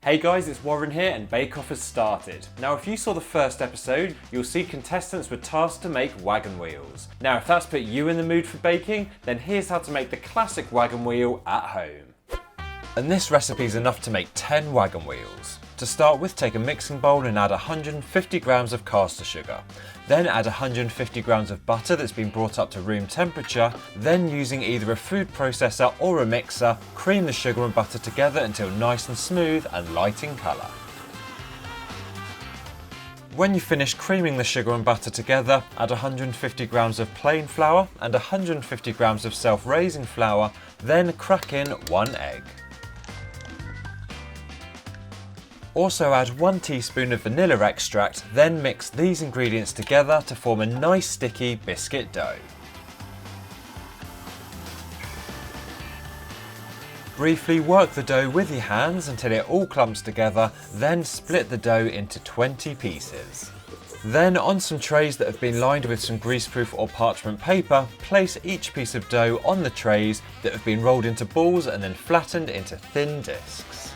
Hey guys, it's Warren here and Bake Off has started. Now if you saw the first episode, you'll see contestants were tasked to make wagon wheels. Now if that's put you in the mood for baking, then here's how to make the classic wagon wheel at home. And this recipe is enough to make 10 wagon wheels. To start with, take a mixing bowl and add 150 grams of caster sugar. Then add 150 grams of butter that's been brought up to room temperature. Then using either a food processor or a mixer, cream the sugar and butter together until nice and smooth and light in colour. When you finish creaming the sugar and butter together, add 150 grams of plain flour and 150 grams of self-raising flour, then crack in 1 egg. Also add 1 teaspoon of vanilla extract, then mix these ingredients together to form a nice sticky biscuit dough. Briefly work the dough with your hands until it all clumps together, then split the dough into 20 pieces. Then on some trays that have been lined with some greaseproof or parchment paper, place each piece of dough on the trays that have been rolled into balls and then flattened into thin discs.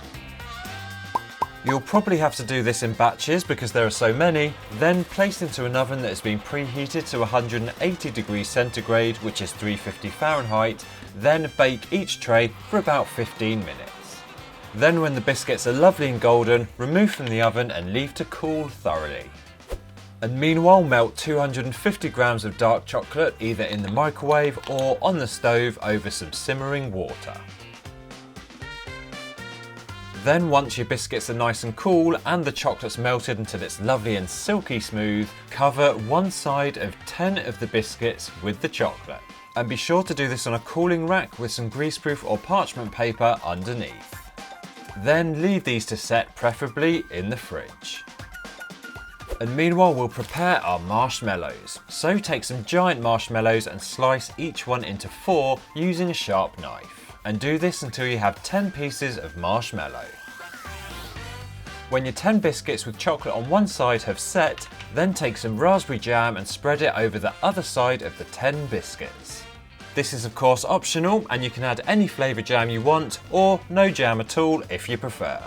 You'll probably have to do this in batches because there are so many, then place into an oven that has been preheated to 180 degrees centigrade, which is 350 Fahrenheit, then bake each tray for about 15 minutes. Then when the biscuits are lovely and golden, remove from the oven and leave to cool thoroughly. And meanwhile, melt 250 grams of dark chocolate either in the microwave or on the stove over some simmering water. Then once your biscuits are nice and cool and the chocolate's melted until it's lovely and silky smooth, cover one side of 10 of the biscuits with the chocolate. And be sure to do this on a cooling rack with some greaseproof or parchment paper underneath. Then leave these to set, preferably in the fridge. And meanwhile we'll prepare our marshmallows. So take some giant marshmallows and slice each one into 4 using a sharp knife. And do this until you have 10 pieces of marshmallow. When your 10 biscuits with chocolate on one side have set, then take some raspberry jam and spread it over the other side of the 10 biscuits. This is of course optional and you can add any flavour jam you want or no jam at all if you prefer.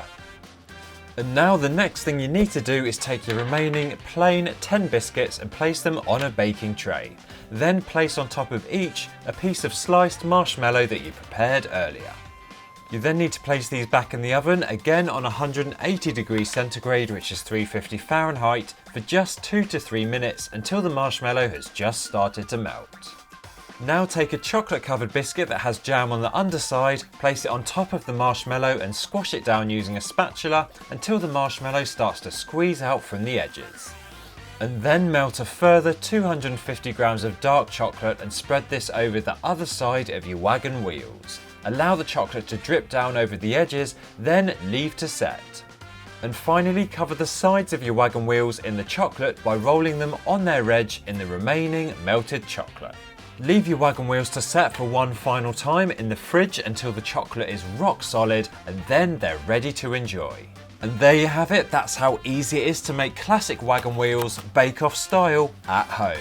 And now the next thing you need to do is take your remaining plain 10 biscuits and place them on a baking tray. Then place on top of each a piece of sliced marshmallow that you prepared earlier. You then need to place these back in the oven, again on 180 degrees centigrade, which is 350 Fahrenheit, for just 2 to 3 minutes until the marshmallow has just started to melt. Now take a chocolate covered biscuit that has jam on the underside, place it on top of the marshmallow and squash it down using a spatula until the marshmallow starts to squeeze out from the edges. And then melt a further 250 grams of dark chocolate and spread this over the other side of your wagon wheels. Allow the chocolate to drip down over the edges, then leave to set. And finally cover the sides of your wagon wheels in the chocolate by rolling them on their edge in the remaining melted chocolate. Leave your wagon wheels to set for one final time in the fridge until the chocolate is rock solid and then they're ready to enjoy. And there you have it, that's how easy it is to make classic wagon wheels bake-off style at home.